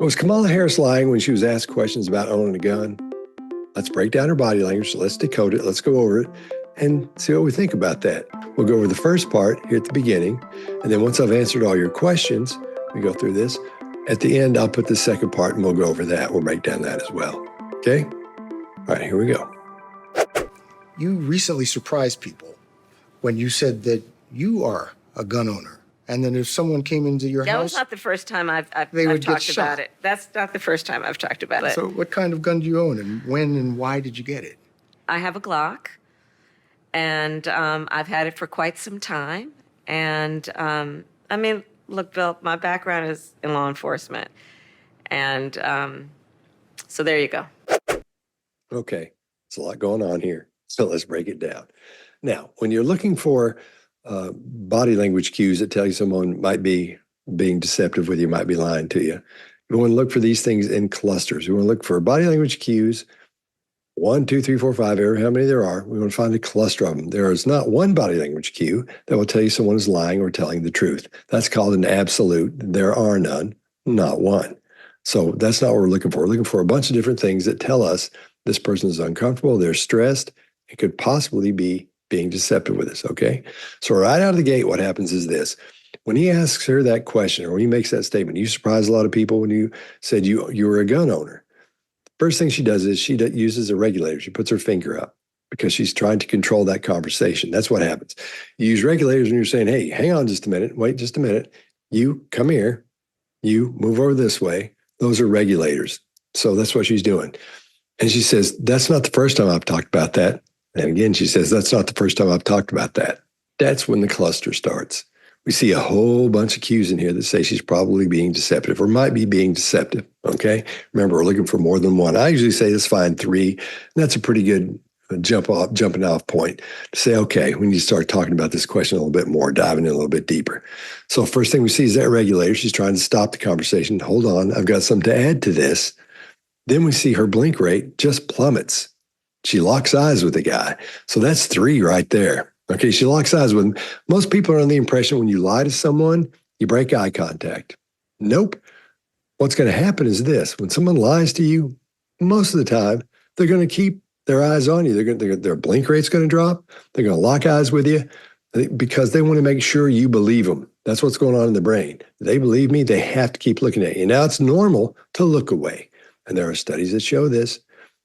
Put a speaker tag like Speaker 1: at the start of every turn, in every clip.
Speaker 1: Was Kamala Harris lying when she was asked questions about owning a gun? Let's break down her body language. Let's decode it. Let's go over it and see what we think about that. We'll go over the first part here at the beginning. And then once I've answered all your questions, we go through this. At the end, I'll put the second part and we'll go over that. We'll break down that as well. Okay? All right, here we go.
Speaker 2: You recently surprised people when you said that you are a gun owner. And then if someone came into your house...
Speaker 3: That was not the first time I've
Speaker 2: would
Speaker 3: talked
Speaker 2: get
Speaker 3: about
Speaker 2: shot.
Speaker 3: it. That's not the first time I've talked about it.
Speaker 2: So what kind of gun do you own, and when and why did you get it?
Speaker 3: I have a Glock, and I've had it for quite some time. And, I mean, look, Bill, my background is in law enforcement. And so there you go.
Speaker 1: Okay, there's a lot going on here. So let's break it down. Now, when you're looking for body language cues that tell you someone might be being deceptive with you, might be lying to you, we want to look for these things in clusters. We want to look for body language cues, 1, 2, 3, 4, 5, however many there are. We want to find a cluster of them. There is not one body language cue that will tell you someone is lying or telling the truth. That's called an absolute. There are none, not one. So that's not what we're looking for. We're looking for a bunch of different things that tell us this person is uncomfortable, they're stressed, and could possibly be being deceptive with us, okay? So right out of the gate, what happens is this. When he asks her that question, or when he makes that statement, you surprise a lot of people when you said you were a gun owner. First thing she does is she uses a regulator. She puts her finger up because she's trying to control that conversation. That's what happens. You use regulators when you're saying, hey, hang on just a minute, wait just a minute. You come here, you move over this way. Those are regulators. So that's what she's doing. And she says, that's not the first time I've talked about that. And again, she says, that's not the first time I've talked about that. That's when the cluster starts. We see a whole bunch of cues in here that say she's probably being deceptive or might be being deceptive, okay? Remember, we're looking for more than one. I usually say let's find 3. And that's a pretty good jumping off point to say, okay, we need to start talking about this question a little bit more, diving in a little bit deeper. So first thing we see is that regulator. She's trying to stop the conversation. Hold on, I've got something to add to this. Then we see her blink rate just plummets. She locks eyes with the guy. So that's 3 right there. Okay, she locks eyes with him. Most people are under the impression when you lie to someone, you break eye contact. Nope. What's going to happen is this. When someone lies to you, most of the time, they're going to keep their eyes on you. Their blink rate's going to drop. They're going to lock eyes with you because they want to make sure you believe them. That's what's going on in the brain. They believe me, they have to keep looking at you. Now, it's normal to look away. And there are studies that show this.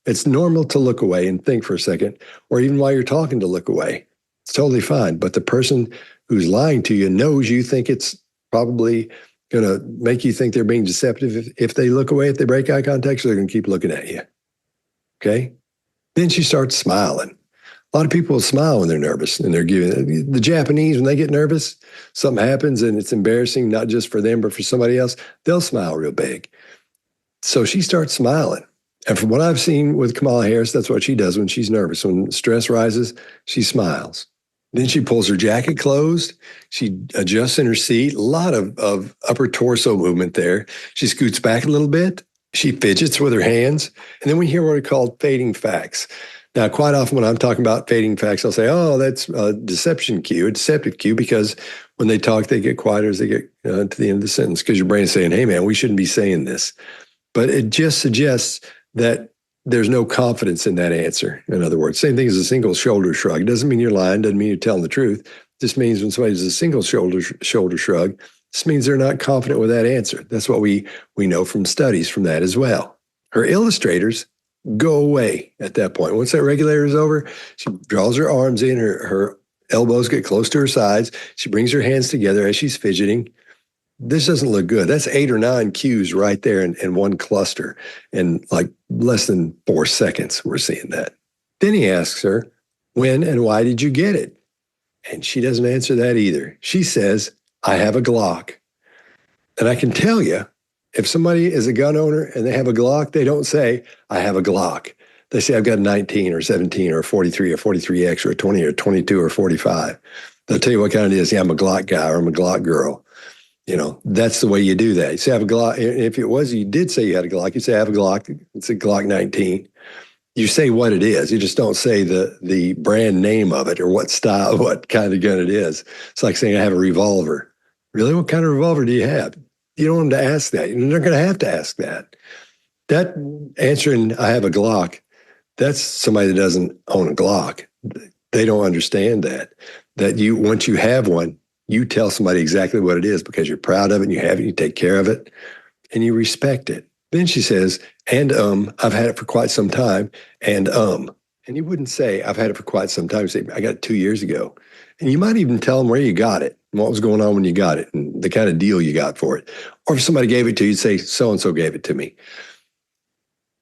Speaker 1: It's normal to look away and think for a second, or even while you're talking to look away. It's totally fine. But the person who's lying to you knows you think it's probably going to make you think they're being deceptive if they look away, if they break eye contact, so they're going to keep looking at you. Okay? Then she starts smiling. A lot of people smile when they're nervous, and they're giving the Japanese, when they get nervous, something happens and it's embarrassing, not just for them, but for somebody else, they'll smile real big. So she starts smiling. And from what I've seen with Kamala Harris, that's what she does when she's nervous. When stress rises, she smiles. Then she pulls her jacket closed. She adjusts in her seat. A lot of upper torso movement there. She scoots back a little bit. She fidgets with her hands. And then we hear what are called fading facts. Now, quite often when I'm talking about fading facts, I'll say, oh, that's a deception cue, a deceptive cue, because when they talk, they get quieter as they get to the end of the sentence, because your brain is saying, hey, man, we shouldn't be saying this. But it just suggests that there's no confidence in that answer. In other words, same thing as a single shoulder shrug. It doesn't mean you're lying, doesn't mean you're telling the truth. It just means when somebody does a single shoulder shrug, this means they're not confident with that answer. That's what we know from studies from that as well. Her illustrators go away at that point. Once that regulator is over, she draws her arms in, her elbows get close to her sides. She brings her hands together as she's fidgeting. This doesn't look good. That's 8 or 9 cues right there in one cluster. In like less than 4 seconds, we're seeing that. Then he asks her, when and why did you get it? And she doesn't answer that either. She says, I have a Glock. And I can tell you, if somebody is a gun owner and they have a Glock, they don't say, I have a Glock. They say, I've got a 19 or 17 or 43 or 43X or a 20 or 22 or 45. They'll tell you what kind it is. Yeah, I'm a Glock guy or I'm a Glock girl. You know, that's the way you do that. You say, I have a Glock. If it was, you did say you had a Glock, you say, I have a Glock. It's a Glock 19. You say what it is. You just don't say the brand name of it or what style, what kind of gun it is. It's like saying, I have a revolver. Really? What kind of revolver do you have? You don't want them to ask that. They're going to have to ask that. That answering, I have a Glock, that's somebody that doesn't own a Glock. They don't understand that. That you, once you have one, you tell somebody exactly what it is because you're proud of it and you have it, you take care of it, and you respect it. Then she says, and I've had it for quite some time, and And you wouldn't say, I've had it for quite some time. You say, I got it 2 years ago. And you might even tell them where you got it, and what was going on when you got it, and the kind of deal you got for it. Or if somebody gave it to you, you'd say, so-and-so gave it to me.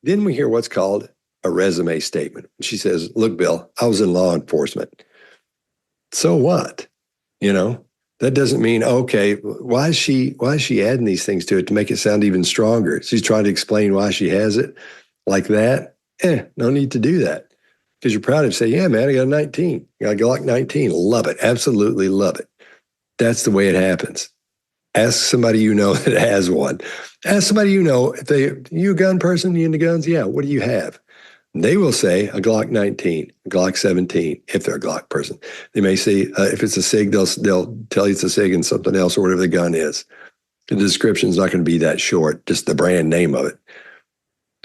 Speaker 1: Then we hear what's called a resume statement. She says, look, Bill, I was in law enforcement. So what? That doesn't mean, okay, why is she adding these things to it to make it sound even stronger? She's trying to explain why she has it like that. No need to do that. Because you're proud of say, yeah, man, I got a 19. I got a Glock 19. Love it. Absolutely love it. That's the way it happens. Ask somebody you know that has one. Ask somebody you know, you a gun person, you into guns? Yeah, what do you have? They will say a Glock 19, a Glock 17, if they're a Glock person. They may say, if it's a SIG, they'll tell you it's a SIG and something else or whatever the gun is. The description is not going to be that short, just the brand name of it.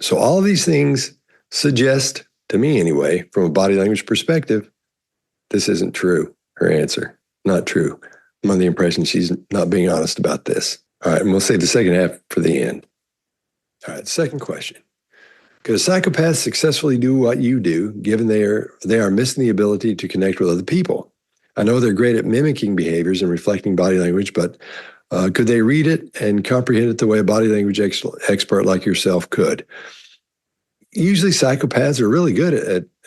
Speaker 1: So all of these things suggest, to me anyway, from a body language perspective, this isn't true, her answer. Not true. I'm under the impression she's not being honest about this. All right, and we'll save the second half for the end. All right, second question. Could a psychopath successfully do what you do, given they are missing the ability to connect with other people? I know they're great at mimicking behaviors and reflecting body language, but could they read it and comprehend it the way a body language expert like yourself could? Usually psychopaths are really good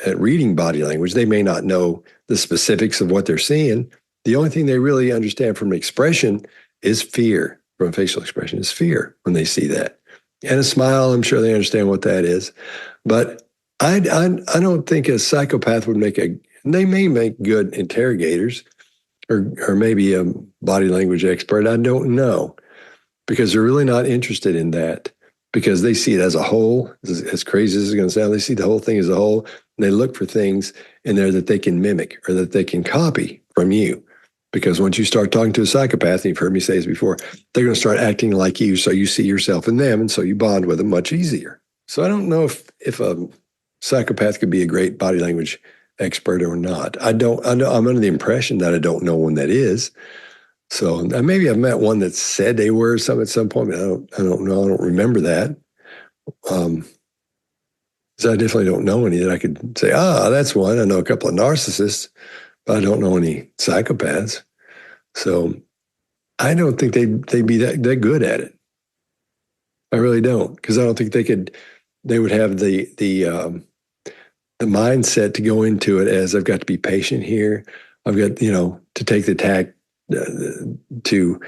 Speaker 1: at reading body language. They may not know the specifics of what they're seeing. The only thing they really understand from expression is fear, from facial expression is fear when they see that. And a smile, I'm sure they understand what that is. But I don't think a psychopath would they may make good interrogators or maybe a body language expert. I don't know, because they're really not interested in that, because they see it as a whole. As crazy as it's going to sound, they see the whole thing as a whole, and they look for things in there that they can mimic or that they can copy from you. Because once you start talking to a psychopath, and you've heard me say this before, they're going to start acting like you, so you see yourself in them, and so you bond with them much easier. So I don't know if a psychopath could be a great body language expert or not. I'm under the impression that I don't know one that is. So maybe I've met one that said they were some at some point, but I don't know. I don't remember that. So I definitely don't know any that I could say, that's one. I know a couple of narcissists, but I don't know any psychopaths. So I don't think they'd be that good at it. I really don't, because I don't think they would have the mindset to go into it as, I've got to be patient here. I've got, to take the tack to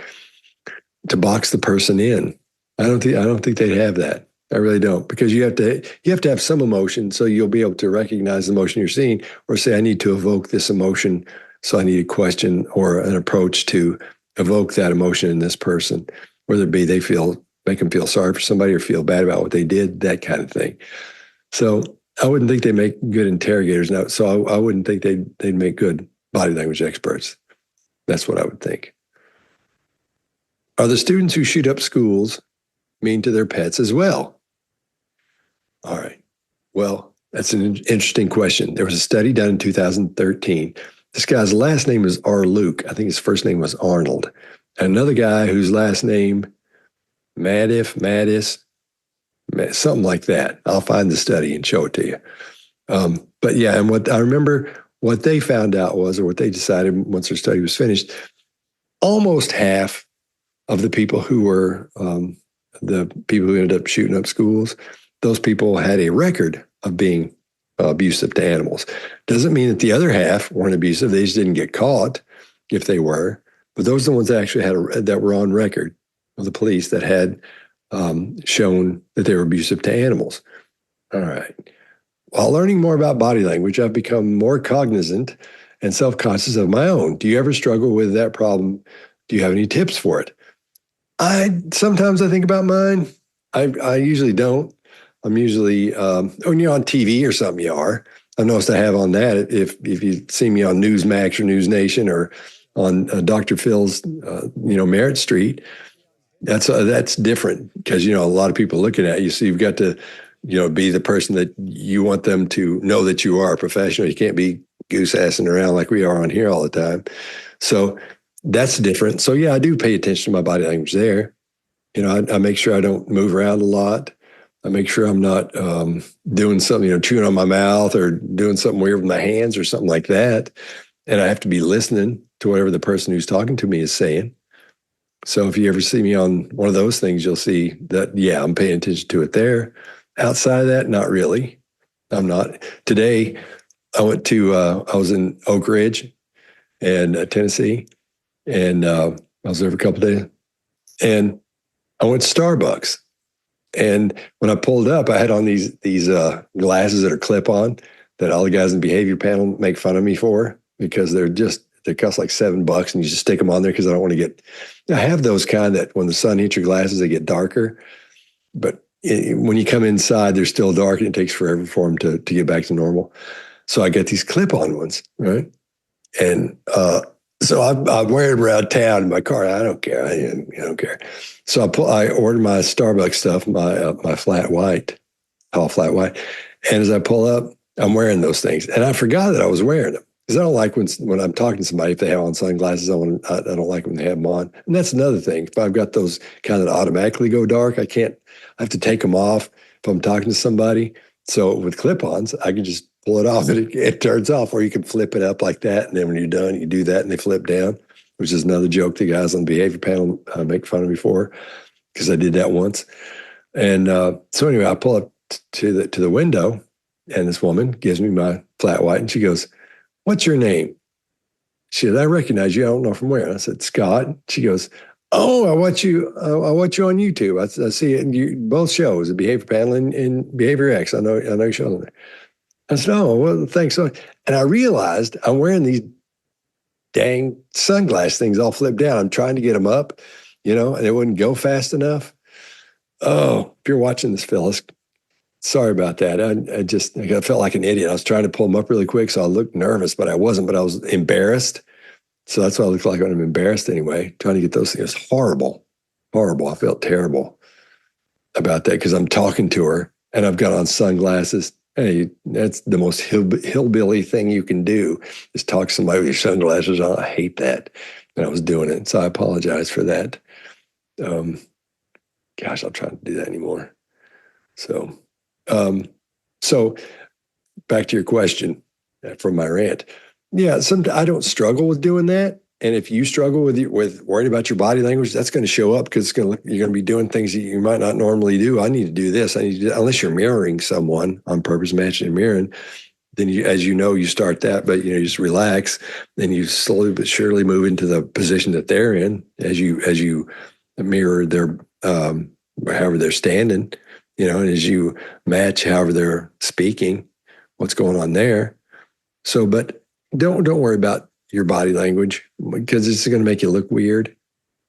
Speaker 1: box the person in. I don't think they'd have that. I really don't, because you have to have some emotion, so you'll be able to recognize the emotion you're seeing, or say, I need to evoke this emotion, so I need a question or an approach to evoke that emotion in this person, whether it be make them feel sorry for somebody or feel bad about what they did, that kind of thing. So I wouldn't think they make good interrogators now. So I wouldn't think they'd make good body language experts. That's what I would think. Are the students who shoot up schools mean to their pets as well? All right. Well, that's an interesting question. There was a study done in 2013. This guy's last name is R. Luke. I think his first name was Arnold. And another guy whose last name, Mattis, something like that. I'll find the study and show it to you. But yeah, and what I remember, what they found out was, or what they decided once their study was finished, almost half of the people who were the people who ended up shooting up schools, those people had a record of being abusive to animals. Doesn't mean that the other half weren't abusive. They just didn't get caught if they were. But those are the ones that actually that were on record of the police that had shown that they were abusive to animals. All right. While learning more about body language, I've become more cognizant and self-conscious of my own. Do you ever struggle with that problem? Do you have any tips for it? Sometimes I think about mine. I usually don't. I'm usually, when you're on TV or something, you are. I've noticed I have on that. If you see me on Newsmax or News Nation or on Dr. Phil's, Merritt Street, That's different because, a lot of people looking at you, so you've got to, be the person that you want them to know that you are a professional. You can't be goose assing around like we are on here all the time. So that's different. So yeah, I do pay attention to my body language there. I make sure I don't move around a lot. I make sure I'm not doing something, chewing on my mouth or doing something weird with my hands or something like that. And I have to be listening to whatever the person who's talking to me is saying. So if you ever see me on one of those things, you'll see that, yeah, I'm paying attention to it there. Outside of that, not really. I'm not. Today, I was in Oak Ridge and Tennessee, and I was there for a couple of days. And I went to Starbucks. And when I pulled up, I had on these glasses that are Clipon that all the guys in the behavior panel make fun of me for because they cost like $7 and you just stick them on there because I don't want to I have those kind that when the sun hits your glasses, they get darker. But when you come inside, they're still dark and it takes forever for them to get back to normal. So I get these clip-on ones, right? And so I wear them around town in my car. I don't care. I don't care. So I ordered my Starbucks stuff, my flat white, tall flat white. And as I pull up, I'm wearing those things. And I forgot that I was wearing them. Because I don't like when I'm talking to somebody, if they have on sunglasses, I don't like when they have them on. And that's another thing. If I've got those kind that automatically go dark, I have to take them off if I'm talking to somebody. So with clip-ons, I can just pull it off and it turns off, or you can flip it up like that. And then when you're done, you do that and they flip down, which is another joke the guys on the behavior panel make fun of me for, because I did that once. And so anyway, I pull up to the window and this woman gives me my flat white and she goes, "What's your name?" She said, "I recognize you. I don't know from where." I said, "Scott." She goes, "Oh, I watch you on YouTube. I see it in both shows, the Behavior Panel and Behavior X. I know your show on there." I said, "Oh, well, thanks." And I realized I'm wearing these dang sunglass things all flipped down. I'm trying to get them up, and it wouldn't go fast enough. Oh, if you're watching this, Phyllis, sorry about that. I felt like an idiot. I was trying to pull them up really quick, so I looked nervous, but I wasn't. But I was embarrassed. So that's what I look like when I'm embarrassed anyway, trying to get those things. Horrible. Horrible. I felt terrible about that because I'm talking to her and I've got on sunglasses. Hey, that's the most hillbilly thing you can do is talk to somebody with your sunglasses on. I hate that. And I was doing it. So I apologize for that. Gosh, I'll try to do that anymore. So back to your question from my rant. Yeah, I don't struggle with doing that. And if you struggle with worrying about your body language, that's going to show up because you're going to be doing things that you might not normally do. I need to do this. Unless you're mirroring someone on purpose, matching and mirroring, then you start that, but you just relax. Then you slowly but surely move into the position that they're in as you mirror their however they're standing, and as you match however they're speaking, what's going on there. So, but don't worry about your body language because it's going to make you look weird. It's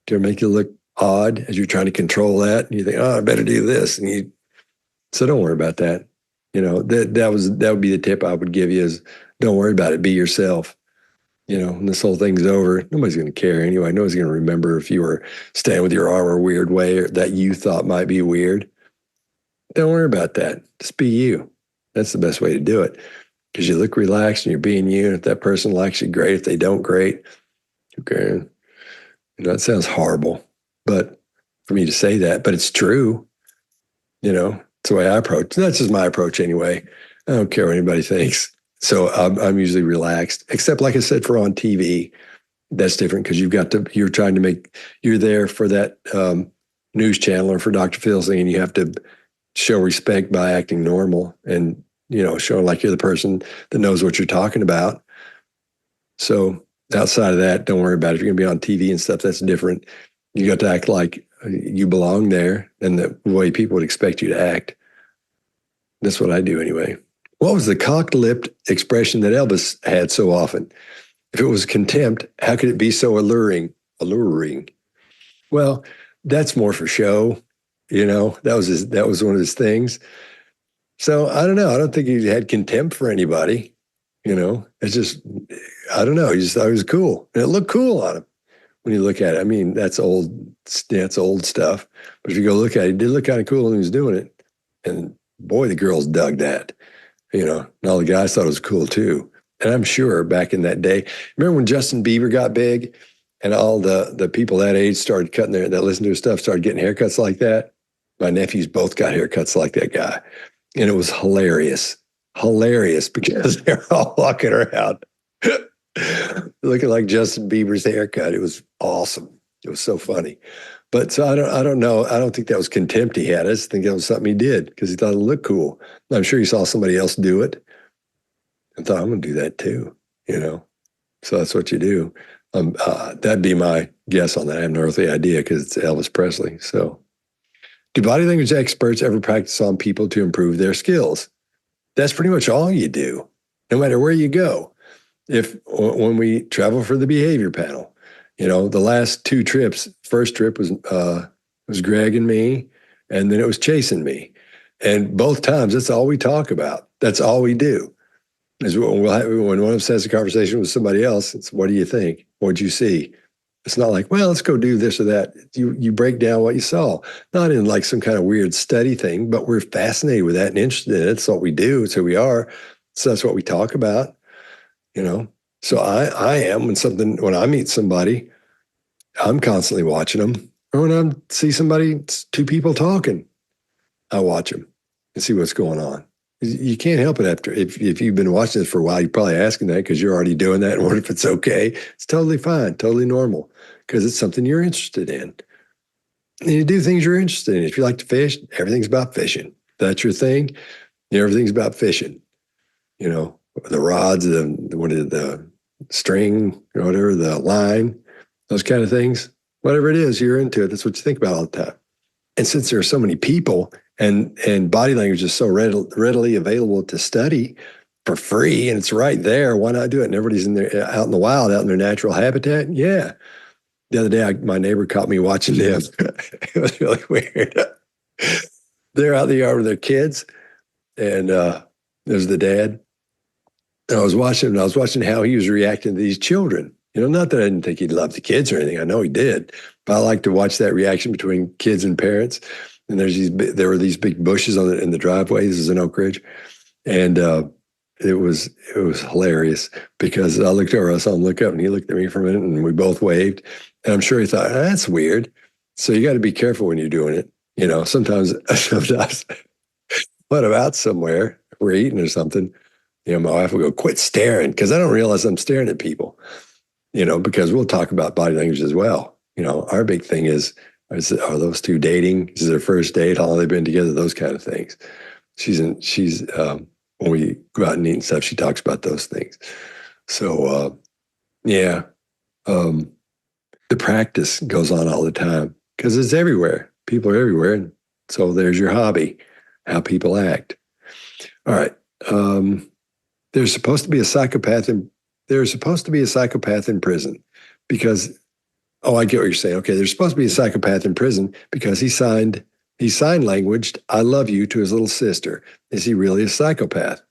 Speaker 1: going to make you look odd as you're trying to control that. And you think, "Oh, I better do this." So don't worry about that. That would be the tip I would give you is don't worry about it. Be yourself. When this whole thing's over, nobody's going to care anyway. Nobody's going to remember if you were standing with your arm a weird way or that you thought might be weird. Don't worry about that. Just be you. That's the best way to do it. Because you look relaxed and you're being you. And if that person likes you, great. If they don't, great. Okay. That sounds horrible, but for me to say that, but it's true. It's the way I approach. That's just my approach anyway. I don't care what anybody thinks. So I'm usually relaxed, except like I said, for on TV, that's different because you're there for that news channel or for Dr. Phil's thing, and you have to show respect by acting normal and showing like you're the person that knows what you're talking about. So outside of that, don't worry about it. If you're going to be on TV and stuff, that's different. You got to act like you belong there and the way people would expect you to act. That's what I do anyway. What was the cocked-lipped expression that Elvis had so often? If it was contempt, how could it be so alluring? Alluring. Well, that's more for show. That was one of his things. So I don't know. I don't think he had contempt for anybody. It's just, I don't know. He just thought it was cool. And it looked cool on him. when you look at it. I mean, that's old stuff. But if you go look at it, he did look kind of cool when he was doing it. And boy, the girls dug that, and all the guys thought it was cool too. And I'm sure back in that day, remember when Justin Bieber got big and all the people that age started that listened to his stuff started getting haircuts like that? My nephews both got haircuts like that guy. And it was hilarious because they're all walking around looking like Justin Bieber's haircut. It was awesome. It was so funny. But so I don't know. I don't think that was contempt he had. I just think that was something he did because he thought it looked cool. I'm sure he saw somebody else do it and thought, I'm going to do that too, So that's what you do. That'd be my guess on that. I have no earthly idea because it's Elvis Presley. So do body language experts ever practice on people to improve their skills? That's pretty much all you do, no matter where you go. When we travel for the behavior panel, the last 2 trips, first trip was Greg and me, and then it was Chase and me. And both times, that's all we talk about. That's all we do. Is when one of us has a conversation with somebody else, it's what do you think? What'd you see? It's not like, well, let's go do this or that. You break down what you saw, not in like some kind of weird study thing, but we're fascinated with that and interested in it. It's what we do. It's who we are. So that's what we talk about, So I am when I meet somebody, I'm constantly watching them. Or when I see somebody, 2 people talking, I watch them and see what's going on. You can't help it after. If you've been watching this for a while, you're probably asking that because you're already doing that and wonder if it's okay. It's totally fine, totally normal because it's something you're interested in. And you do things you're interested in. If you like to fish, everything's about fishing. If that's your thing, everything's about fishing. The rods, the string, or whatever, the line, those kind of things. Whatever it is, you're into it. That's what you think about all the time. And since there are so many people and body language is so readily available to study for free and it's right there, why not do it? And everybody's out in the wild, out in their natural habitat. Yeah. The other day, my neighbor caught me watching them. It was really weird. They're out in the yard with their kids, and there's the dad. And I was watching how he was reacting to these children. Not that I didn't think he'd love the kids or anything. I know he did, but I like to watch that reaction between kids and parents. And there were these big bushes in the driveway. This is in Oak Ridge, and it was hilarious because I looked over, I saw him look up, and he looked at me for a minute, and we both waved. And I'm sure he thought, that's weird. So you got to be careful when you're doing it. Sometimes when I'm out somewhere, we're eating or something, my wife will go, quit staring, because I don't realize I'm staring at people. Because we'll talk about body language as well. Our big thing are those 2 dating? Is it their first date? How long they've been together? Those kind of things. When we go out and eat and stuff, she talks about those things. So, the practice goes on all the time because it's everywhere. People are everywhere. And so there's your hobby, how people act. All right. There's supposed to be a psychopath in prison because, I get what you're saying. Okay, there's supposed to be a psychopath in prison because he sign languaged "I love you" to his little sister. Is he really a psychopath?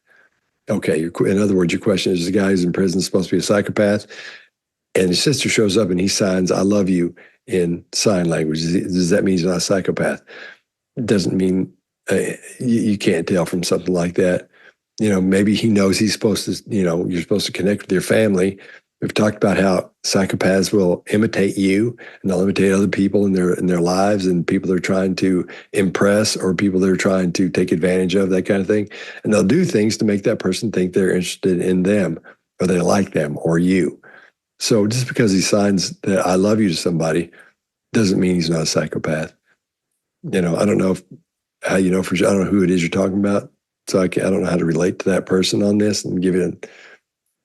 Speaker 1: Okay, in other words, your question is: the guy who's in prison supposed to be a psychopath, and his sister shows up and he signs "I love you" in sign language. Does that mean he's not a psychopath? It doesn't mean you can't tell from something like that. Maybe he knows he's supposed to, you're supposed to connect with your family. We've talked about how psychopaths will imitate you and they'll imitate other people in their lives and people they're trying to impress or people they're trying to take advantage of, that kind of thing. And they'll do things to make that person think they're interested in them or they like them or you. So just because he signs that "I love you" to somebody doesn't mean he's not a psychopath. I don't know how you know for sure. I don't know who it is you're talking about. So I don't know how to relate to that person on this and give it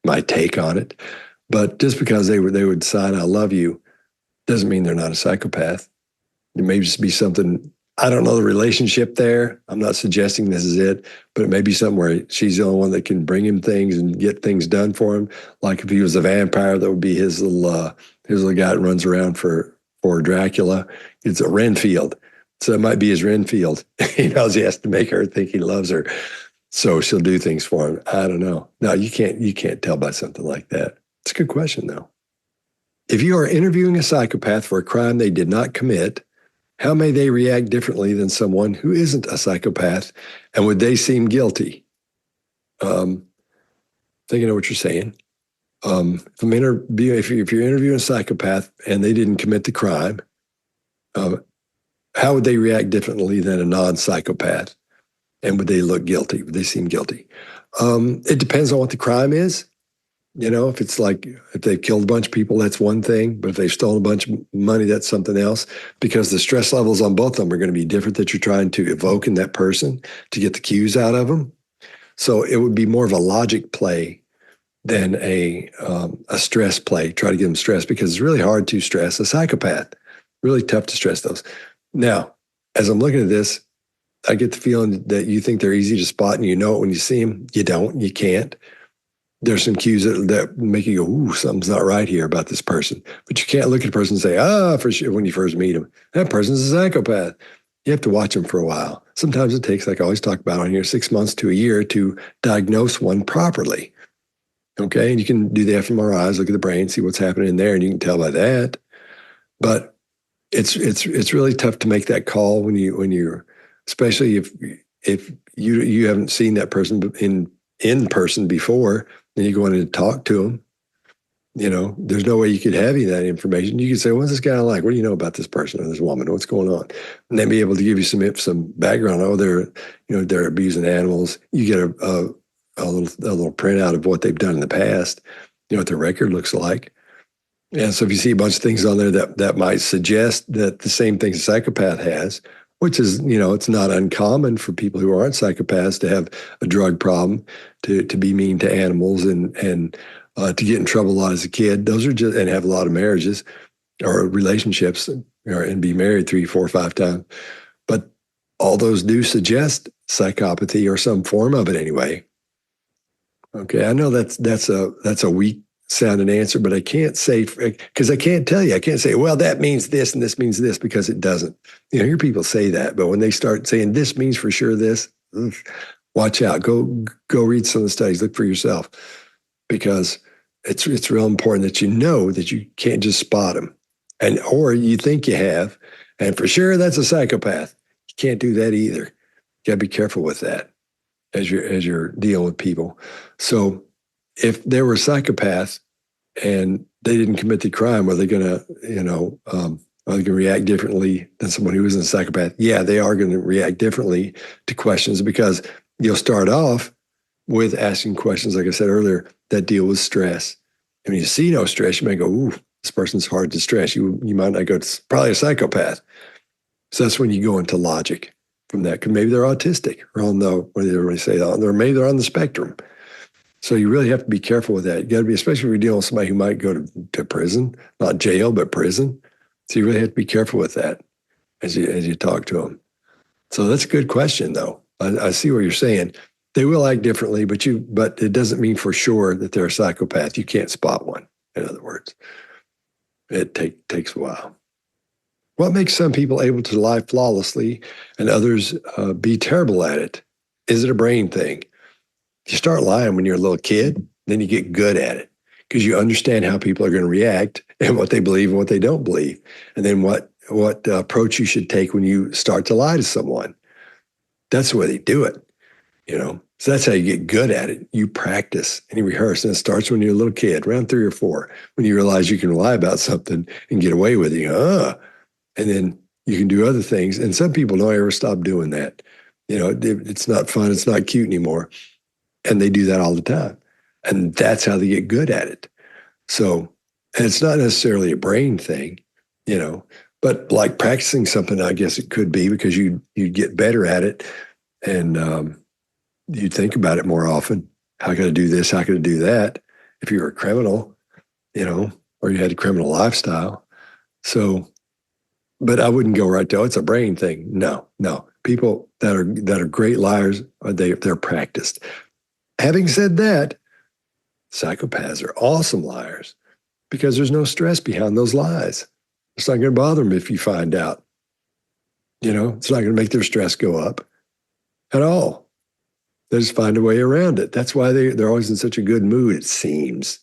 Speaker 1: my take on it. But just because they would sign "I love you" doesn't mean they're not a psychopath. It may just be something, I don't know the relationship there. I'm not suggesting this is it, but it may be something where she's the only one that can bring him things and get things done for him. Like if he was a vampire, that would be his little guy that runs around for Dracula. It's a Renfield. So it might be his Renfield. He knows he has to make her think he loves her. So she'll do things for him. I don't know. No, you can't tell by something like that. It's a good question, though. If you are interviewing a psychopath for a crime they did not commit, how may they react differently than someone who isn't a psychopath, and would they seem guilty? I think I know what you're saying. If you're interviewing a psychopath and they didn't commit the crime, how would they react differently than a non-psychopath? And would they look guilty? Would they seem guilty? It depends on what the crime is. You know, if it's like if they've killed a bunch of people, that's one thing. But if they've stolen a bunch of money, that's something else. Because the stress levels on both of them are going to be different that you're trying to evoke in that person to get the cues out of them. So it would be more of a logic play than a stress play. Try to get them stressed because it's really hard to stress a psychopath. Really tough to stress those. Now, as I'm looking at this, I get the feeling that you think they're easy to spot and you know it when you see them. You don't. You can't. There's some cues that make you go, ooh, something's not right here about this person. But you can't look at a person and say, for sure, when you first meet them, that person's a psychopath. You have to watch them for a while. Sometimes it takes, like I always talk about on here, 6 months to a year to diagnose one properly. Okay, and you can do the fMRIs, look at the brain, see what's happening in there, and you can tell by that. But it's really tough to make that call when you're, especially if you haven't seen that person in person before, and you go in and talk to them. You know, there's no way you could have any of that information. You could say, "What's this guy like? What do you know about this person or this woman? What's going on?" And then be able to give you some background. Oh, they're abusing animals. You get a little printout of what they've done in the past. You know what their record looks like. And so if you see a bunch of things on there that might suggest that the same things a psychopath has, which is, you know, it's not uncommon for people who aren't psychopaths to have a drug problem, to be mean to animals and to get in trouble a lot as a kid. Those are just, and have a lot of marriages or relationships and be married 3, 4, 5 times. But all those do suggest psychopathy or some form of it anyway. Okay, I know that's a weak sounding answer, but I can't say, because I can't tell you. I can't say, well, that means this and this means this, because it doesn't. You know, hear people say that, but when they start saying this means for sure this, watch out. Go read some of the studies. Look for yourself, because it's real important that you know that you can't just spot them, or you think you have, and for sure that's a psychopath. You can't do that either. You got to be careful with that as you're dealing with people. So if there were psychopaths and they didn't commit the crime, are they going to, are they going to react differently than someone who isn't a psychopath? Yeah, they are going to react differently to questions, because you'll start off with asking questions, like I said earlier, that deal with stress. And when you see no stress, you may go, ooh, this person's hard to stress. You might not go, it's probably a psychopath. So that's when you go into logic from that. Because maybe they're autistic, or what do everybody say? Or maybe they're on the spectrum. So you really have to be careful with that. You got to be, especially if you're dealing with somebody who might go to prison, not jail, but prison. So you really have to be careful with that as you talk to them. So that's a good question, though. I see what you're saying. They will act differently, but it doesn't mean for sure that they're a psychopath. You can't spot one, in other words. It takes a while. What makes some people able to lie flawlessly and others be terrible at it? Is it a brain thing? You start lying when you're a little kid, then you get good at it, because you understand how people are going to react and what they believe and what they don't believe, and then what approach you should take when you start to lie to someone. That's the way they do it, you know. So that's how you get good at it. You practice and you rehearse, and it starts when you're a little kid, around 3 or 4, when you realize you can lie about something and get away with it. And then you can do other things. And some people don't ever stop doing that. You know, it's not fun. It's not cute anymore. And they do that all the time. And that's how they get good at it. So, and it's not necessarily a brain thing, you know, but like practicing something, I guess it could be, because you'd get better at it, and you'd think about it more often. How can I do this? How can I do that? If you were a criminal, you know, or you had a criminal lifestyle. So, but I wouldn't go right to, it's a brain thing. No. People that are great liars, they're practiced. Having said that, psychopaths are awesome liars, because there's no stress behind those lies. It's not going to bother them if you find out. You know, it's not going to make their stress go up at all. They just find a way around it. That's why they're always in such a good mood, it seems.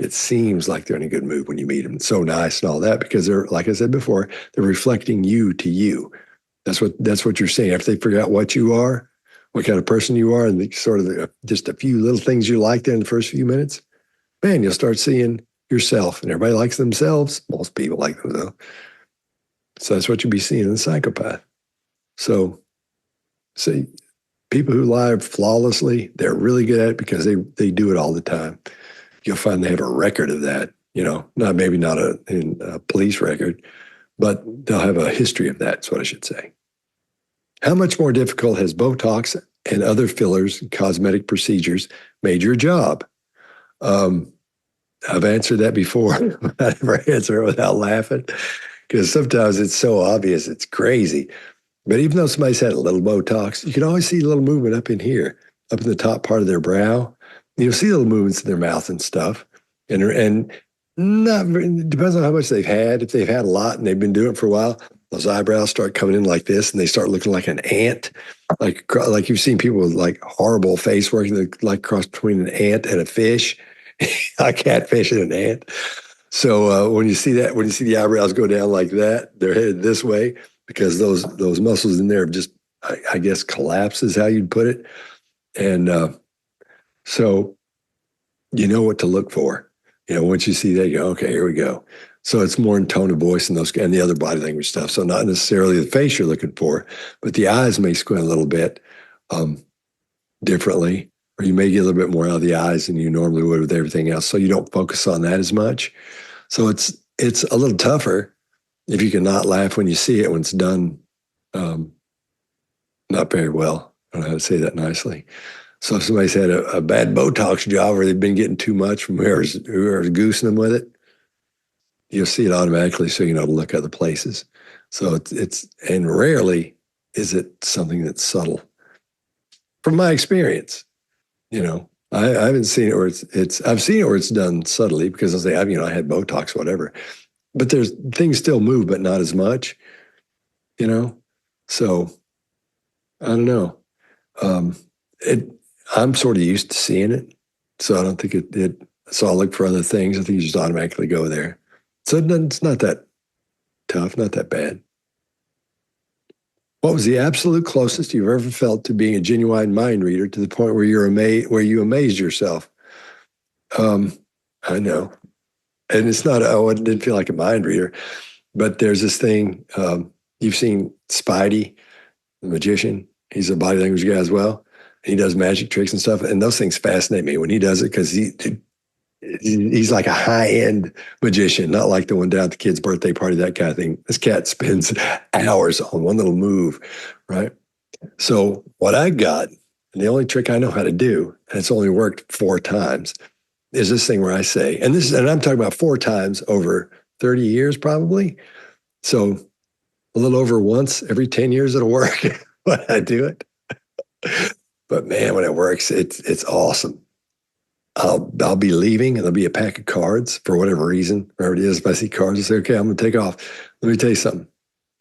Speaker 1: it seems like they're in a good mood when you meet them. It's so nice and all that because they're, like I said before, they're reflecting you to you. That's what you're saying. After they figure out what you are, what kind of person you are, and just a few little things you like there in the first few minutes, man, you'll start seeing yourself. And everybody likes themselves. Most people like themselves. So that's what you'll be seeing in the psychopath. So people who lie flawlessly, they're really good at it because they do it all the time. You'll find they have a record of that. Not a police record, but they'll have a history of that. That's what I should say. How much more difficult has Botox and other fillers and cosmetic procedures made your job? I've answered that before. I never answer it without laughing because sometimes it's so obvious, it's crazy. But even though somebody's had a little Botox, you can always see a little movement up in here, up in the top part of their brow. You'll see little movements in their mouth and stuff. And not it depends on how much they've had. If they've had a lot and they've been doing it for a while, those eyebrows start coming in like this and they start looking like an ant. Like you've seen people with like horrible face work, like cross between an ant and a fish, a catfish and an ant. So when you see the eyebrows go down like that, they're headed this way because those muscles in there have just, I guess, collapse is how you'd put it. And so you know what to look for. Once you see that, you go, okay, here we go. So it's more in tone of voice and the other body language stuff. So not necessarily the face you're looking for, but the eyes may squint a little bit differently, or you may get a little bit more out of the eyes than you normally would with everything else. So you don't focus on that as much. So it's a little tougher if you can not laugh when you see it, when it's done not very well. I don't know how to say that nicely. So if somebody's had a bad Botox job or they've been getting too much from whoever's goosing them with it, you'll see it automatically so you know to look other places. So and rarely is it something that's subtle. From my experience, I haven't seen it where I've seen it where it's done subtly because I had Botox, whatever. But there's things still move, but not as much, So I don't know. I'm sort of used to seeing it, so I don't think so I'll look for other things. I think you just automatically go there. So it's not that tough, not that bad. What was the absolute closest you've ever felt to being a genuine mind reader to the point where you amazed yourself? I know. And it's not, I didn't feel like a mind reader, but there's this thing, you've seen Spidey, the magician. He's a body language guy as well. He does magic tricks and stuff. And those things fascinate me when he does it because he's like a high-end magician, not like the one down at the kid's birthday party, that kind of thing. This cat spends hours on one little move, right? So what I got, and the only trick I know how to do, and it's only worked 4 times, is this thing where I say, and I'm talking about 4 times over 30 years probably. So a little over once every 10 years it'll work when I do it. But man, when it works, it's awesome. I'll be leaving and there'll be a pack of cards for whatever reason, wherever it is. If I see cards, I say, okay, I'm going to take off. Let me tell you something.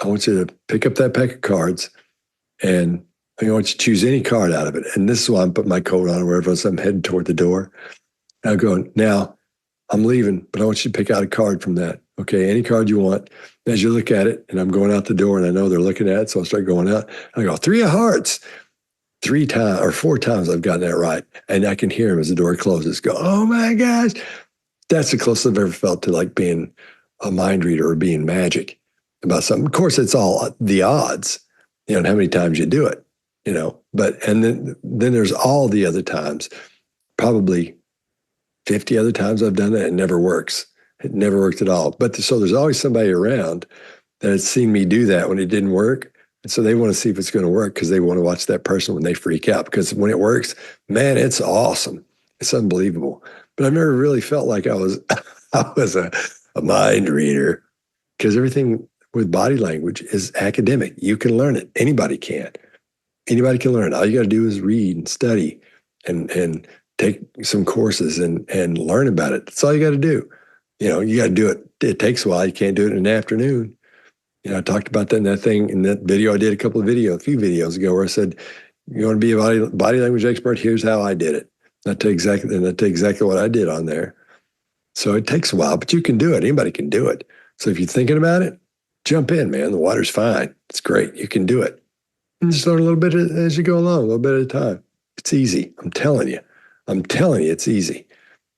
Speaker 1: I want you to pick up that pack of cards and I want you to choose any card out of it. And this is why I'm putting my coat on or wherever else I'm heading toward the door. And I'm going, now I'm leaving, but I want you to pick out a card from that. Okay, any card you want. As you look at it, and I'm going out the door and I know they're looking at it, so I start going out. I go, 3 of hearts. 3 times or 4 times I've gotten that right. And I can hear him as the door closes go, oh my gosh. That's the closest I've ever felt to like being a mind reader or being magic about something. Of course, it's all the odds, and how many times you do it, But, and then there's all the other times, probably 50 other times I've done that. It never works. It never worked at all. But so there's always somebody around that has seen me do that when it didn't work. And so they want to see if it's going to work because they want to watch that person when they freak out. Because when it works, man, it's awesome. It's unbelievable. But I've never really felt like I was a mind reader because everything with body language is academic. You can learn it. Anybody can. Anybody can learn. All you got to do is read and study and take some courses and learn about it. That's all you got to do. You got to do it. It takes a while. You can't do it in an afternoon. I talked about that in that video I did a few videos ago where I said, you want to be a body language expert? Here's how I did it. That's exactly what I did on there. So it takes a while, but you can do it. Anybody can do it. So if you're thinking about it, jump in, man. The water's fine. It's great. You can do it. And just learn a little bit as you go along, a little bit at a time. It's easy. I'm telling you. It's easy.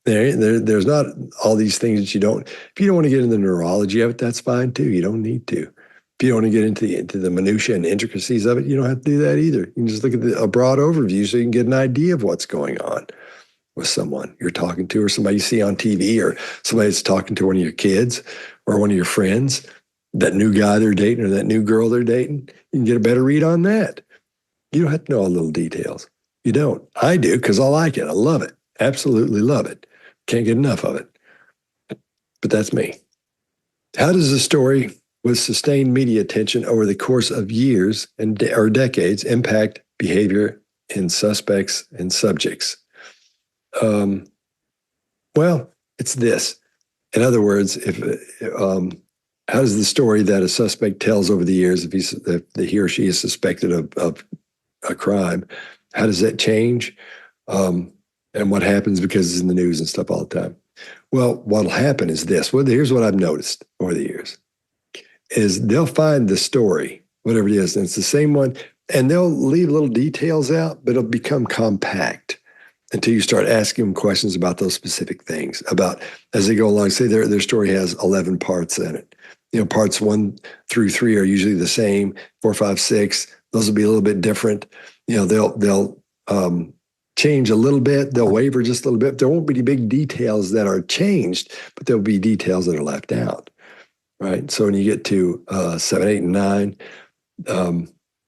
Speaker 1: There's not all these things that you don't. If you don't want to get into the neurology of it, that's fine too. You don't need to. If you don't want to get into the minutia and intricacies of it, you don't have to do that either. You can just look at a broad overview so you can get an idea of what's going on with someone you're talking to, or somebody you see on TV, or somebody that's talking to one of your kids or one of your friends, that new guy they're dating or that new girl they're dating. You can get a better read on that. You don't have to know all the little details. You don't. I do, because I like it. I love it. Absolutely love it. Can't get enough of it. But that's me. How does a story with sustained media attention over the course of years or decades impact behavior in suspects and subjects? Well, it's this. In other words, how does the story that a suspect tells over the years, if he or she is suspected of a crime, how does that change? And what happens because it's in the news and stuff all the time? Well, what'll happen is this. Well, here's what I've noticed over the years, is they'll find the story, whatever it is, and it's the same one, and they'll leave little details out, but it'll become compact until you start asking them questions about those specific things, about as they go along. Say their story has 11 parts in it. Parts 1 through 3 are usually the same. 4, 5, 6, those will be a little bit different. They'll change a little bit. They'll waver just a little bit. There won't be big details that are changed, but there'll be details that are left out, right? So when you get to 7, 8, and 9,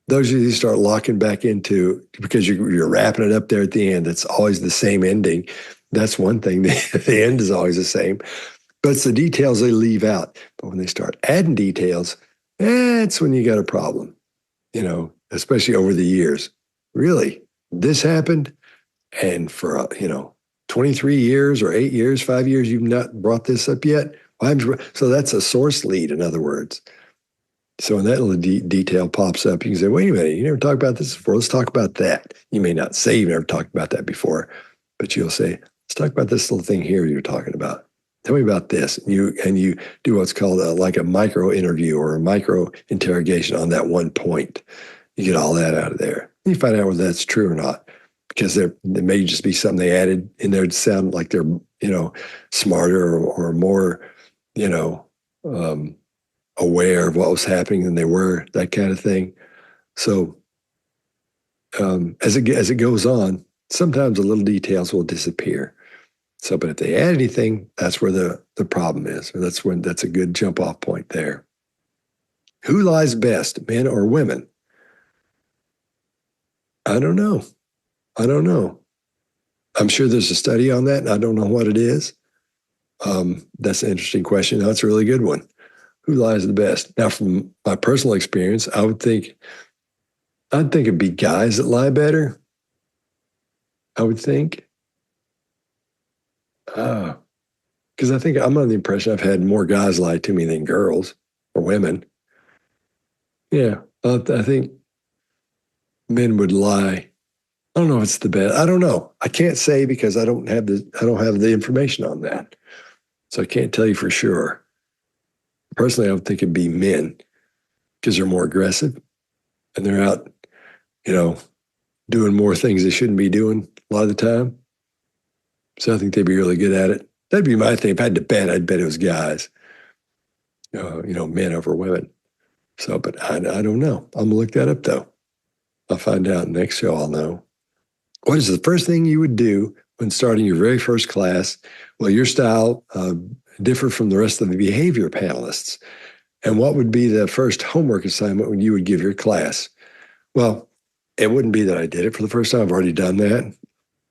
Speaker 1: those usually start locking back into, because you're wrapping it up there at the end. It's always the same ending. That's one thing. The end is always the same. But it's the details they leave out. But when they start adding details, that's when you got a problem, especially over the years. Really, this happened? And for, 23 years or 8 years, 5 years, you've not brought this up yet? So that's a source lead, in other words. So when that little detail pops up, you can say, wait a minute, you never talked about this before. Let's talk about that. You may not say you've never talked about that before, but you'll say, let's talk about this little thing here you're talking about. Tell me about this. And you do what's called like a micro interview or a micro interrogation on that one point. You get all that out of there. You find out whether that's true or not, because there may just be something they added in there to sound like they're, smarter or more, aware of what was happening than they were, that kind of thing. So as it goes on, sometimes the little details will disappear. So, but if they add anything, that's where the problem is. Or that's a good jump off point there. Who lies best, men or women? I don't know. I'm sure there's a study on that, and I don't know what it is. That's an interesting question. That's a really good one. Who lies the best? Now, from my personal experience, I'd think it'd be guys that lie better. I would think. Because I think I'm under the impression I've had more guys lie to me than girls or women. Yeah, I think men would lie. I don't know if it's the best. I don't know. I can't say because I don't have the information on that. So I can't tell you for sure. Personally, I would think it'd be men because they're more aggressive and they're out, doing more things they shouldn't be doing a lot of the time. So I think they'd be really good at it. That'd be my thing. If I had to bet, I'd bet it was guys, men over women. So, but I don't know. I'm going to look that up, though. I'll find out next show. I'll know. What is the first thing you would do when starting your very first class? Well, your style differed from the rest of the behavior panelists. And what would be the first homework assignment when you would give your class? Well, it wouldn't be that I did it for the first time. I've already done that a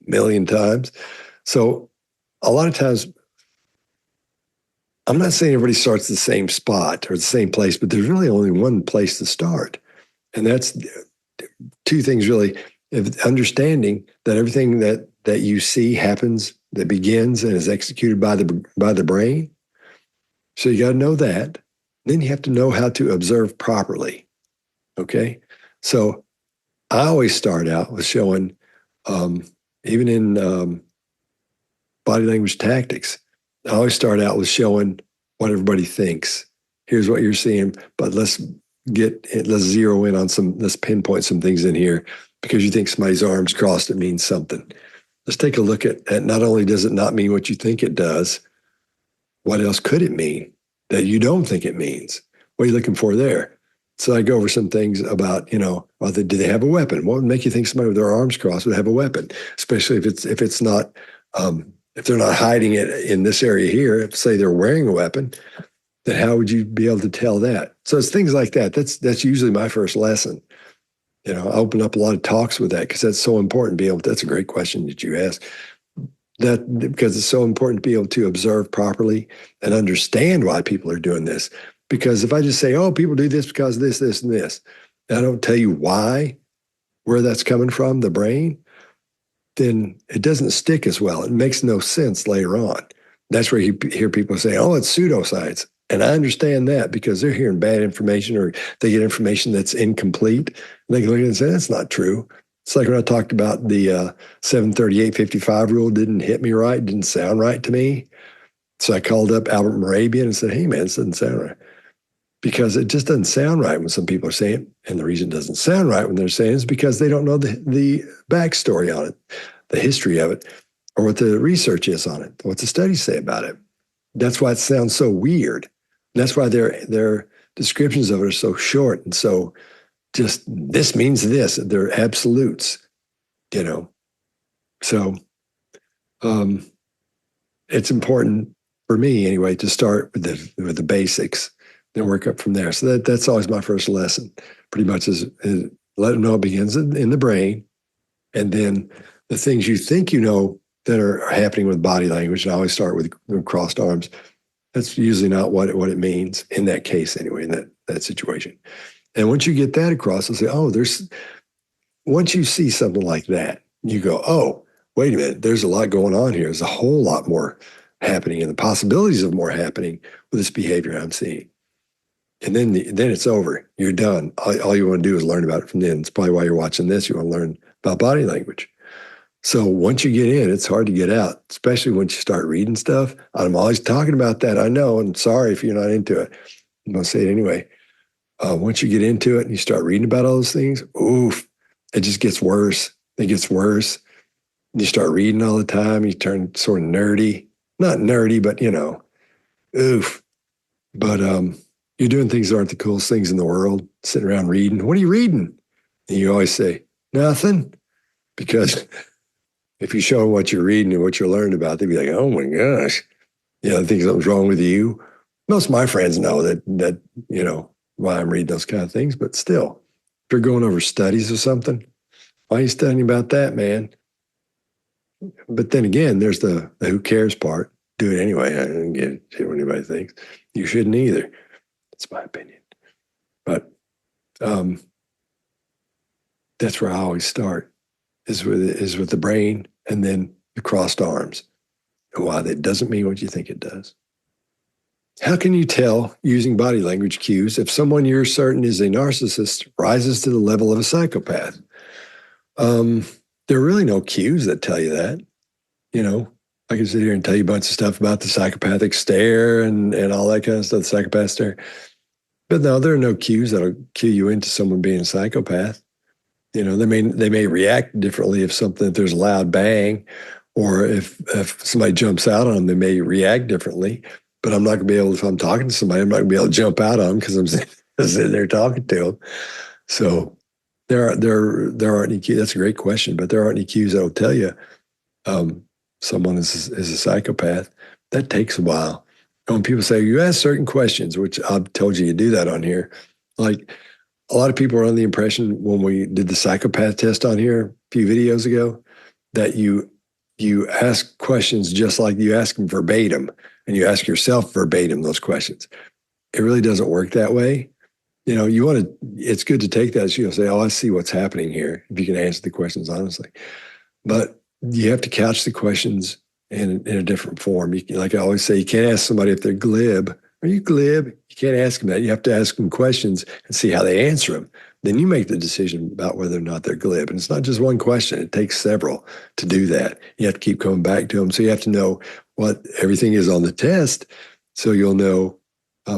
Speaker 1: million times. So a lot of times, I'm not saying everybody starts the same spot or the same place, but there's really only one place to start. And that's two things really. Understanding that everything that you see happens, that begins and is executed by the brain. So you got to know that. Then you have to know how to observe properly. Okay? So I always start out with showing, even in body language tactics, I always start out with showing what everybody thinks. Here's what you're seeing, but let's zero in on let's pinpoint some things in here because you think somebody's arms crossed, it means something. Let's take a look at not only does it not mean what you think it does, what else could it mean that you don't think it means? What are you looking for there? So I go over some things about, do they have a weapon? What would make you think somebody with their arms crossed would have a weapon? Especially if it's not, if they're not hiding it in this area here, if say they're wearing a weapon, then how would you be able to tell that? So it's things like that. That's usually my first lesson. I open up a lot of talks with that because that's so important. That's a great question that you ask. Because it's so important to be able to observe properly and understand why people are doing this. Because if I just say, oh, people do this because of this, this, and this, and I don't tell you why, where that's coming from, the brain, then it doesn't stick as well. It makes no sense later on. That's where you hear people say, oh, it's pseudoscience. And I understand that because they're hearing bad information or they get information that's incomplete. And they can look at it and say, that's not true. It's like when I talked about the 738-55 rule didn't hit me right, didn't sound right to me. So I called up Albert Morabian and said, hey, man, this doesn't sound right. Because it just doesn't sound right when some people are saying it. And the reason it doesn't sound right when they're saying it is because they don't know the backstory on it, the history of it, or what the research is on it, what the studies say about it. That's why it sounds so weird. And that's why their descriptions of it are so short and so just this means this. They're absolutes, So it's important for me anyway to start with the basics, then work up from there. So that's always my first lesson. Pretty much is let them know it begins in the brain, and then the things you think you know that are happening with body language. And I always start with crossed arms. That's usually not what it means in that case anyway, in that situation. And once you get that across, I'll say, once you see something like that, you go, oh, wait a minute, there's a lot going on here. There's a whole lot more happening and the possibilities of more happening with this behavior I'm seeing. And then it's over. You're done. All you want to do is learn about it from then. It's probably why you're watching this. You want to learn about body language. So once you get in, it's hard to get out, especially once you start reading stuff. I'm always talking about that. I know. I'm sorry if you're not into it. I'm going to say it anyway. Once you get into it and you start reading about all those things, oof, it just gets worse. It gets worse. You start reading all the time. You turn sort of nerdy. Not nerdy, but, oof. But you're doing things that aren't the coolest things in the world, sitting around reading. What are you reading? And you always say, nothing. Because if you show them what you're reading and what you're learning about, they'd be like, oh, my gosh. They think something's wrong with you. Most of my friends know that why I'm reading those kind of things, but still, if you're going over studies or something, why are you studying about that, man? But then again, there's the who cares part. Do it anyway. I don't get it what anybody thinks. You shouldn't either. That's my opinion. But that's where I always start, is with the brain and then the crossed arms. And why that doesn't mean what you think it does. How can you tell using body language cues if someone you're certain is a narcissist rises to the level of a psychopath? There are really no cues that tell you that. I can sit here and tell you a bunch of stuff about the psychopathic stare and all that kind of stuff, the psychopath stare. But no, there are no cues that'll cue you into someone being a psychopath. They may react differently if there's a loud bang, or if somebody jumps out on them, they may react differently. But I'm not going to be able, if I'm talking to somebody, I'm not going to be able to jump out on them because I'm sitting there talking to them. So there aren't any cues. That's a great question, but there aren't any cues that will tell you someone is a psychopath. That takes a while. And when people say, you ask certain questions, which I've told you do that on here, like a lot of people are under the impression when we did the psychopath test on here a few videos ago, that you ask questions just like you ask them verbatim, and you ask yourself verbatim those questions. It really doesn't work that way. It's good to take that, say, oh, I see what's happening here, if you can answer the questions honestly. But you have to couch the questions in a different form. Like I always say, you can't ask somebody if they're glib. Are you glib? You can't ask them that. You have to ask them questions and see how they answer them. Then you make the decision about whether or not they're glib. And it's not just one question. It takes several to do that. You have to keep coming back to them. So you have to know what everything is on the test, so you'll know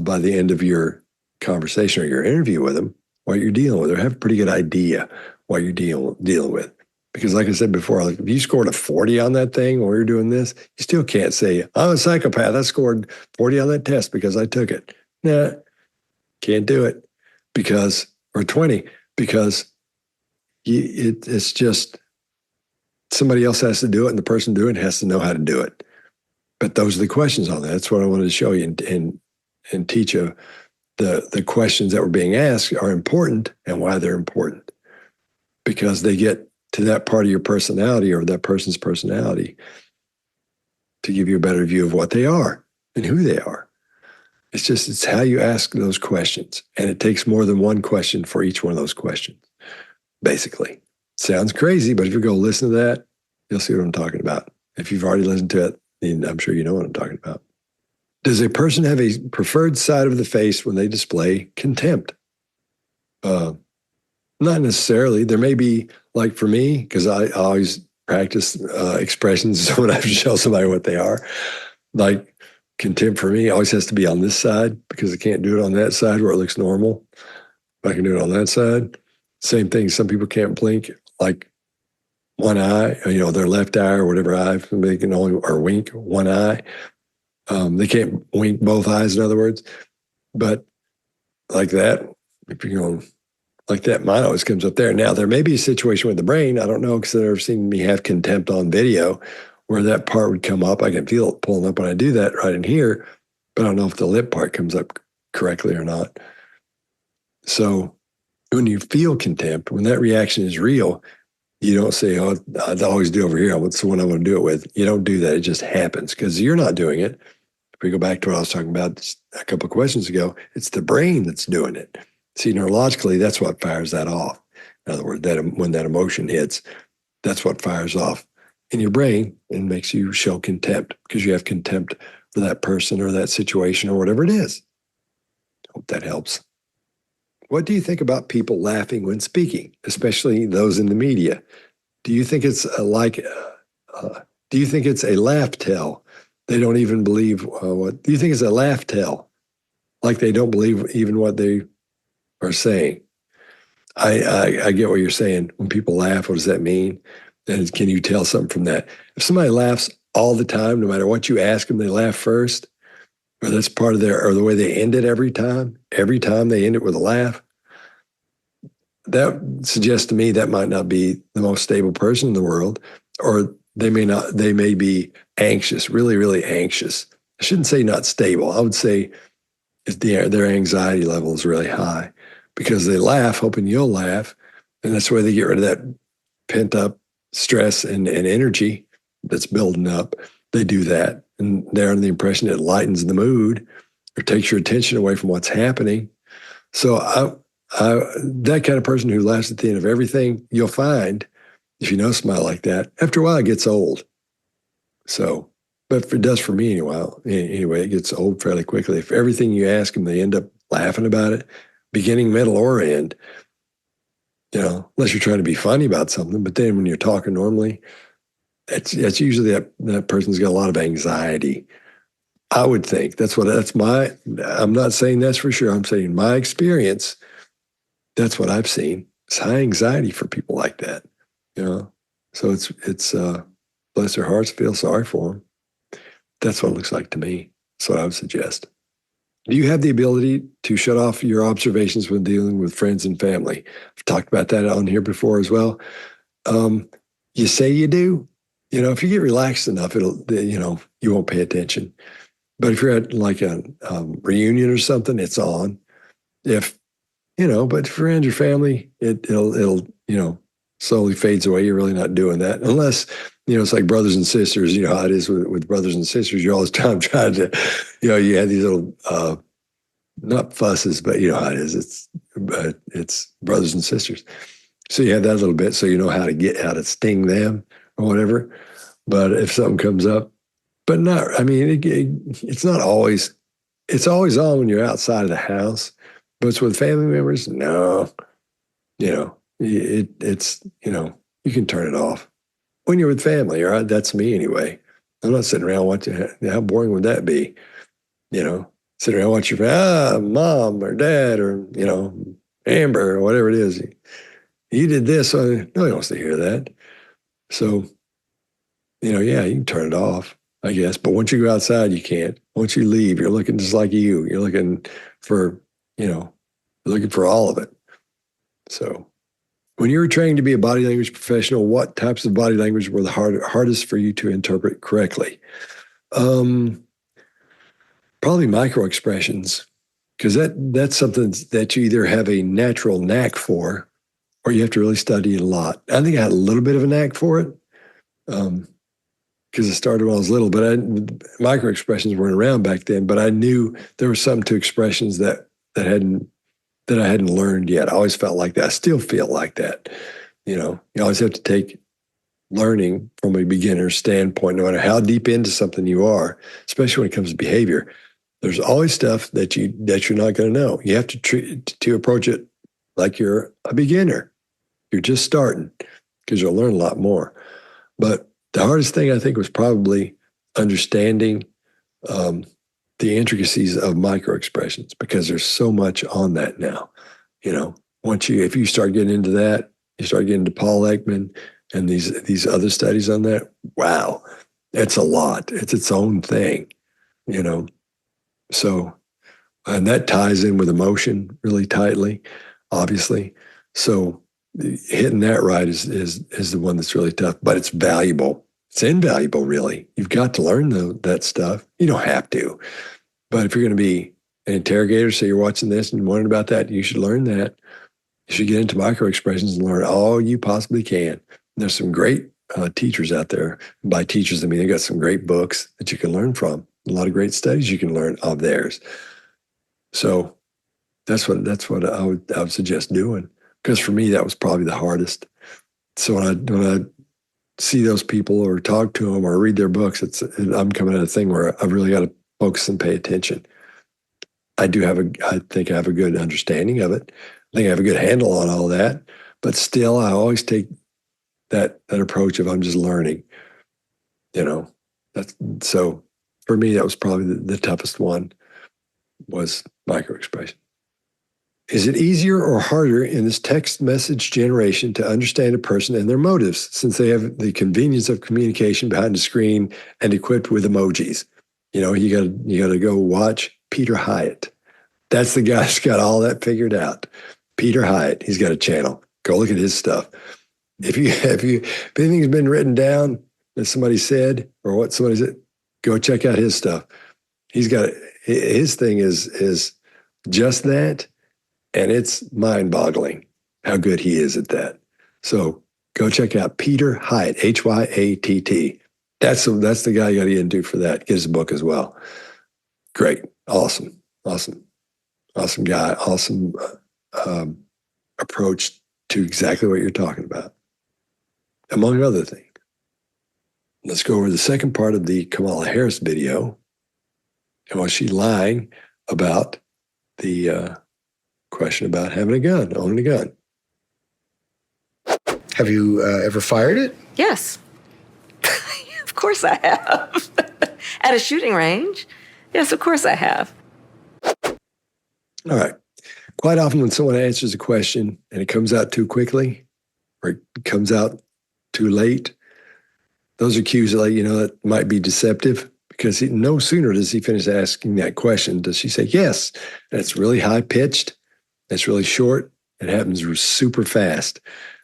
Speaker 1: by the end of your conversation or your interview with them what you're dealing with, or have a pretty good idea what you're dealing with. Because like I said before, like if you scored a 40 on that thing while you're doing this, you still can't say, I'm a psychopath. I scored 40 on that test because I took it. Nah, can't do it because, or 20, because it's just somebody else has to do it, and the person doing it has to know how to do it. But those are the questions on that. That's what I wanted to show you and teach you. The questions that were being asked are important and why they're important. Because they get to that part of your personality or that person's personality to give you a better view of what they are and who they are. It's how you ask those questions. And it takes more than one question for each one of those questions, basically. Sounds crazy, but if you go listen to that, you'll see what I'm talking about. If you've already listened to it, then I'm sure you know what I'm talking about. Does a person have a preferred side of the face when they display contempt? Not necessarily. There may be, like for me, because I always practice expressions when I show somebody what they are. Like contempt for me always has to be on this side because I can't do it on that side where it looks normal. If I can do it on that side. Same thing. Some people can't blink like one eye, their left eye or whatever eye, they can only, or wink one eye. They can't wink both eyes, in other words. But like that, if you're going like that, mine always comes up there. Now, there may be a situation with the brain. I don't know because I've never seen me have contempt on video where that part would come up. I can feel it pulling up when I do that right in here, but I don't know if the lip part comes up correctly or not. So when you feel contempt, when that reaction is real, you don't say, oh, I'd always do over here. What's the one I want to do it with? You don't do that. It just happens because you're not doing it. If we go back to what I was talking about a couple of questions ago, it's the brain that's doing it. See, neurologically, that's what fires that off. In other words, when that emotion hits, that's what fires off in your brain and makes you show contempt because you have contempt for that person or that situation or whatever it is. Hope that helps. What do you think about people laughing when speaking, especially those in the media? Do you think it's do you think it's a laugh tell? They don't even believe what, do you think it's a laugh tell? Like they don't believe even what they are saying. I get what you're saying. When people laugh, what does that mean? And can you tell something from that? If somebody laughs all the time, no matter what you ask them, they laugh first, or that's part of or the way they end it every time they end it with a laugh, that suggests to me that might not be the most stable person in the world, or they may be anxious, really, really anxious. I shouldn't say not stable. I would say their anxiety level is really high because they laugh hoping you'll laugh. And that's why they get rid of that pent up stress and energy that's building up. They do that. And they're under the impression it lightens the mood or takes your attention away from what's happening. So that kind of person who laughs at the end of everything, you'll find, if you know somebody like that, after a while it gets old. So, but it does for me anyway, it gets old fairly quickly. If everything you ask them, they end up laughing about it, beginning, middle, or end, unless you're trying to be funny about something. But then when you're talking normally, it's usually that person's got a lot of anxiety. I would think I'm not saying that's for sure. I'm saying my experience, that's what I've seen. It's high anxiety for people like that, So it's bless their hearts, feel sorry for them. That's what it looks like to me. That's what I would suggest. Do you have the ability to shut off your observations when dealing with friends and family? I've talked about that on here before as well. You say you do. If you get relaxed enough, you won't pay attention. But if you're at like a reunion or something, it's on. But if you're around your family, it'll slowly fades away. You're really not doing that unless, it's like brothers and sisters. You know how it is with brothers and sisters. You're all the time trying to, you have these little, not fusses, but you know how it is. It's brothers and sisters. So you have that a little bit, so you know how to sting them or whatever. But if something comes up, but not, it's not always, it's always on when you're outside of the house, but it's with family members. No, it's, you can turn it off when you're with family, all right? That's me anyway. I'm not sitting around watching. How boring would that be? Sitting around watching your mom or dad or, Amber or whatever it is. You did this. Nobody wants to hear that. So, yeah, you can turn it off, I guess. But once you go outside, you can't. Once you leave, you're looking just like you. You're looking for, looking for all of it. So when you were training to be a body language professional, what types of body language were the hardest for you to interpret correctly? Probably micro expressions, because that's something that you either have a natural knack for or you have to really study it a lot. I think I had a little bit of a knack for it because I started when I was little, but micro expressions weren't around back then, but I knew there was something to expressions that I hadn't learned yet. I always felt like that. I still feel like that. You always have to take learning from a beginner's standpoint, no matter how deep into something you are, especially when it comes to behavior. There's always stuff that you're not going to know. You have to approach it like you're a beginner. You're just starting because you'll learn a lot more. But the hardest thing I think was probably understanding the intricacies of micro expressions, because there's so much on that now. If you start getting into that, you start getting into Paul Ekman and these other studies on that. Wow, it's a lot. It's its own thing. So, and that ties in with emotion really tightly, obviously. So hitting that right is the one that's really tough, but it's valuable. It's invaluable, really. You've got to learn that stuff. You don't have to. But if you're going to be an interrogator, say you're watching this and wondering about that, you should learn that. You should get into micro expressions and learn all you possibly can. And there's some great teachers out there. By teachers, I mean, they've got some great books that you can learn from. A lot of great studies you can learn of theirs. So that's what I would suggest doing. Because for me, that was probably the hardest. So when I see those people or talk to them or read their books, I'm coming at a thing where I've really got to focus and pay attention. I think I have a good understanding of it. I think I have a good handle on all that. But still, I always take that approach of I'm just learning. So for me, that was probably the toughest one, was microexpression. Is it easier or harder in this text message generation to understand a person and their motives, since they have the convenience of communication behind a screen and equipped with emojis? You got to go watch Peter Hyatt. That's the guy that's got all that figured out. Peter Hyatt. He's got a channel. Go look at his stuff. If anything's been written down that somebody said or what somebody said, go check out his stuff. He's got his thing is just that. And it's mind-boggling how good he is at that. So go check out Peter Hyatt, Hyatt. That's the guy you got to get into for that. Get his book as well. Great, awesome guy, awesome approach to exactly what you're talking about, among other things. Let's go over the second part of the Kamala Harris video. And was she lying about the question about having a gun, owning a gun?
Speaker 2: Have you ever fired it?
Speaker 3: Yes. Of course I have. At a shooting range. Yes, of course I have.
Speaker 1: All right. Quite often when someone answers a question and it comes out too quickly or it comes out too late, those are cues that that might be deceptive, because no sooner does he finish asking that question does she say yes. And it's really high pitched. It's really short. It happens super fast.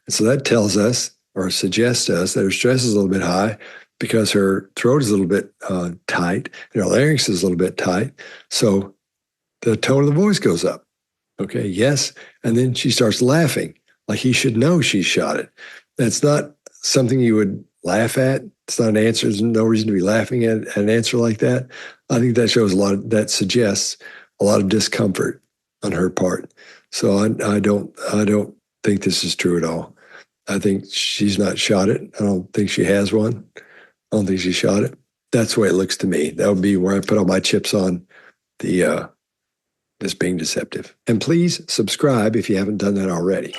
Speaker 1: And so that tells us or suggests to us that her stress is a little bit high because her throat is a little bit tight and her larynx is a little bit tight. So the tone of the voice goes up. Okay, yes. And then she starts laughing like he should know she shot it. That's not something you would laugh at. It's not an answer. There's no reason to be laughing at an answer like that. I think that shows that suggests a lot of discomfort on her part. So I don't think this is true at all. I think she's not shot it. I don't think she has one. I don't think she shot it. That's the way it looks to me. That would be where I put all my chips on this being deceptive. And please subscribe if you haven't done that already.